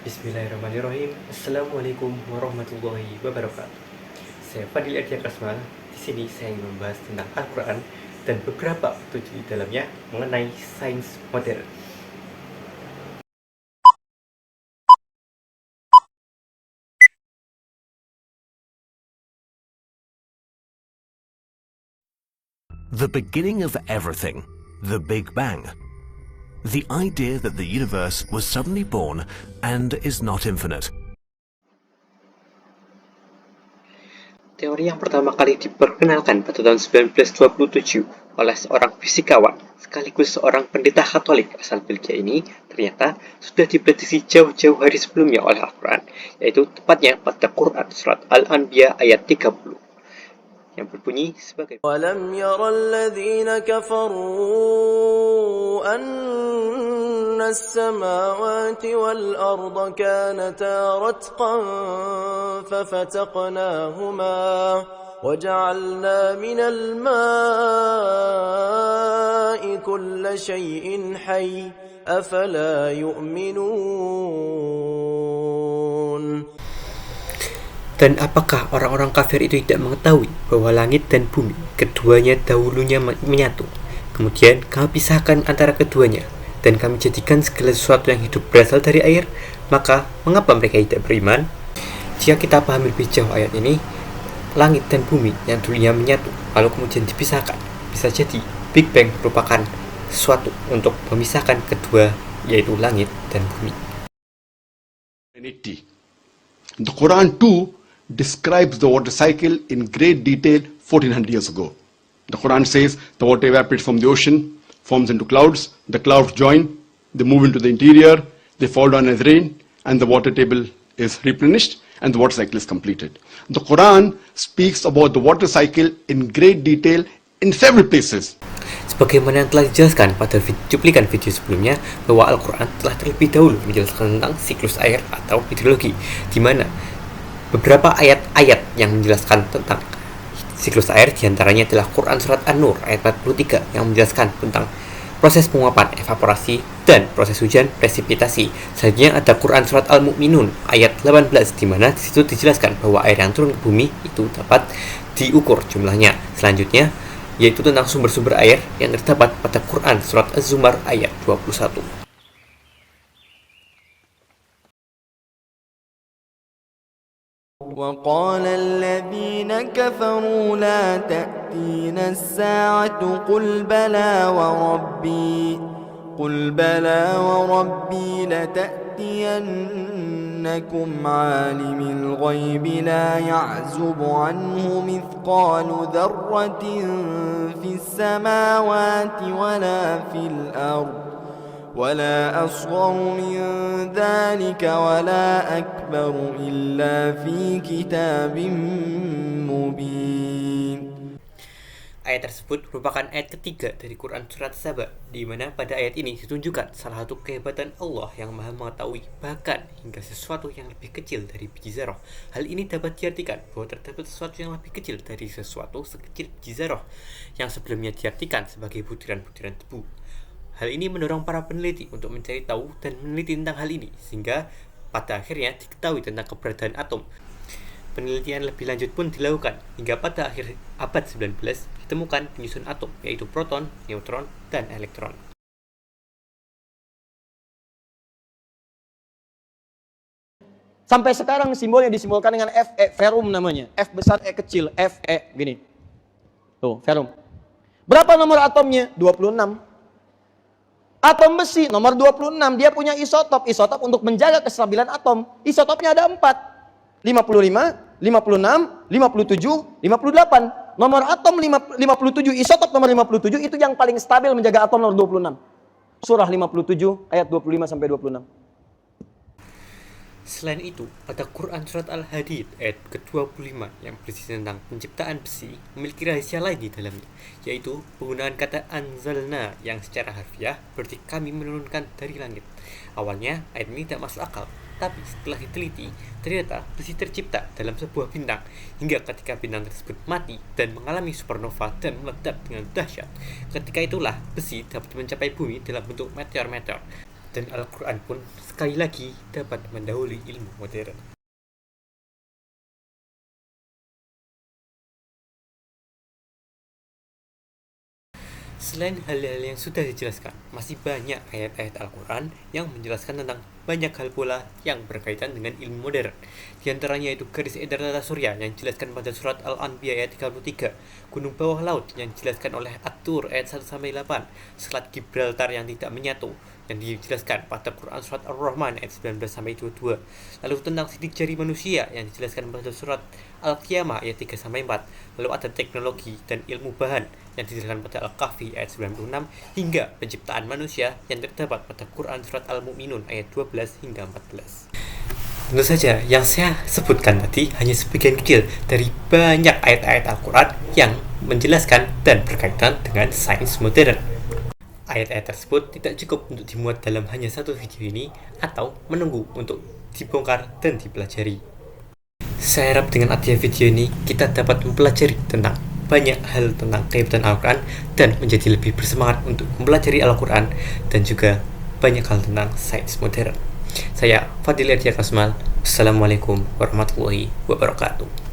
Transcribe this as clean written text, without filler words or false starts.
Bismillahirrahmanirrahim. Assalamualaikum warahmatullahi wabarakatuh. Saya Fadil Adya Kasmal. Di sini saya ingin membahas tentang Al-Quran dan beberapa petunjuk di dalamnya mengenai sains modern. The beginning of everything, the Big Bang. The idea that the universe was suddenly born and is not infinite. Teori yang pertama kali diperkenalkan pada tahun 1927 oleh seorang fisikawan sekaligus seorang pendeta Katolik asal Belgia ini ternyata sudah diprediksi jauh-jauh hari sebelumnya oleh Al-Quran, yaitu tepatnya pada Quran surat Al-Anbiya ayat 30 yang berbunyi sebagai وَلَمْ يَرَ الَّذِينَ كَفَرُوا أَنَّ السَّمَاوَاتِ وَالْأَرْضَ كَانَتَا رَتْقًا فَفَتَقْنَاهُمَا وَجَعَلْنَا مِنَ الْمَاءِ كُلَّ شَيْءٍ حَيٍّ أَفَلَا يُؤْمِنُونَ. Dan apakah orang-orang kafir itu tidak mengetahui bahwa langit dan bumi keduanya dahulunya menyatu, kemudian kami pisahkan antara keduanya, dan kami jadikan segala sesuatu yang hidup berasal dari air? Maka mengapa mereka tidak beriman? Jika kita pahami lebih jauh ayat ini, langit dan bumi yang dulunya menyatu lalu kemudian dipisahkan, bisa jadi Big Bang merupakan sesuatu untuk memisahkan kedua, yaitu langit dan bumi. The Quran too describes the water cycle in great detail 1400 years ago. The Quran says the water evaporates from the ocean, forms into clouds, the clouds join, they move into the interior, they fall down as rain, and the water table is replenished and the water cycle is completed. The Quran speaks about the water cycle in great detail in several places. Sebagaimana yang telah dijelaskan pada cuplikan video sebelumnya, bahwa Al-Quran telah terlebih dahulu menjelaskan tentang siklus air atau hidrologi, di mana beberapa ayat-ayat yang menjelaskan tentang siklus air diantaranya adalah Quran Surat An-Nur ayat 43 yang menjelaskan tentang proses penguapan evaporasi dan proses hujan presipitasi. Selanjutnya ada Quran Surat Al-Mu'minun ayat 18 di mana disitu dijelaskan bahwa air yang turun ke bumi itu dapat diukur jumlahnya. Selanjutnya yaitu tentang sumber-sumber air yang terdapat pada Quran Surat Az-Zumar ayat 21. وقال الذين كفروا لا تأتينا الساعة قل بلى وربي لتأتينكم عالم الغيب لا يعزب عنه مثقال ذرة في السماوات ولا في الأرض ولا أصغر من ذلك ولا أكبر إلا في كتاب مبين. Ayat tersebut merupakan ayat ketiga dari Quran Surat Saba, di mana pada ayat ini ditunjukkan salah satu kehebatan Allah yang maha mengetahui bahkan hingga sesuatu yang lebih kecil dari biji zarah. Hal ini dapat diartikan bahwa terdapat sesuatu yang lebih kecil dari sesuatu sekecil biji zarah yang sebelumnya diartikan sebagai butiran-butiran debu. Hal ini mendorong para peneliti untuk mencari tahu dan meneliti tentang hal ini, sehingga pada akhirnya diketahui tentang keberadaan atom. Penelitian lebih lanjut pun dilakukan, hingga pada akhir abad 19 ditemukan penyusun atom, yaitu proton, neutron, dan elektron. Sampai sekarang simbol yang disimbolkan dengan Fe, ferum namanya. F besar, E kecil, Fe, gini. Tuh, ferum. Berapa nomor atomnya? 26. Atom besi nomor 26, dia punya isotop. Isotop untuk menjaga kestabilan atom. Isotopnya ada 4. 55, 56, 57, 58. Nomor atom 57, isotop nomor 57 itu yang paling stabil menjaga atom nomor 26. Surah 57 ayat 25 sampai 26. Selain itu, pada Quran Surat Al-Hadid ayat ke-25 yang berisi tentang penciptaan besi memiliki rahasia lain di dalamnya, yaitu penggunaan kata anzalna yang secara harfiah berarti kami menurunkan dari langit. Awalnya ayat ini tidak masuk akal, tapi setelah diteliti, ternyata besi tercipta dalam sebuah bintang, hingga ketika bintang tersebut mati dan mengalami supernova dan meledak dengan dahsyat, ketika itulah besi dapat mencapai bumi dalam bentuk meteor-meteor. dan Al-Quran pun sekali lagi dapat mendahului ilmu modern. Selain hal-hal yang sudah dijelaskan, masih banyak ayat-ayat Al-Quran yang menjelaskan tentang banyak hal pula yang berkaitan dengan ilmu modern. Di antaranya itu garis edar tata surya yang dijelaskan pada surat Al-Anbiya ayat 33, gunung bawah laut yang dijelaskan oleh At-Tur ayat 1-8, selat Gibraltar yang tidak menyatu yang dijelaskan pada Quran surat Ar-Rahman ayat 19-22. Lalu tentang sidik jari manusia yang dijelaskan pada surat Al-Qiyamah ayat 3-4. Lalu ada teknologi dan ilmu bahan yang dijelaskan pada Al-Kahfi ayat 96 hingga penciptaan manusia yang terdapat pada Quran surat Al-Mu'minun ayat 12-14. Tentu saja, yang saya sebutkan tadi hanya sebagian kecil dari banyak ayat-ayat Al-Quran yang menjelaskan dan berkaitan dengan sains modern. Ayat-ayat tersebut tidak cukup untuk dimuat dalam hanya satu video ini atau menunggu untuk dibongkar dan dipelajari. Saya harap dengan adanya video ini kita dapat mempelajari tentang banyak hal tentang kehebatan Al-Quran dan menjadi lebih bersemangat untuk mempelajari Al-Quran dan juga banyak hal tentang sains modern. Saya Fadil Ardiakasmal. Assalamualaikum warahmatullahi wabarakatuh.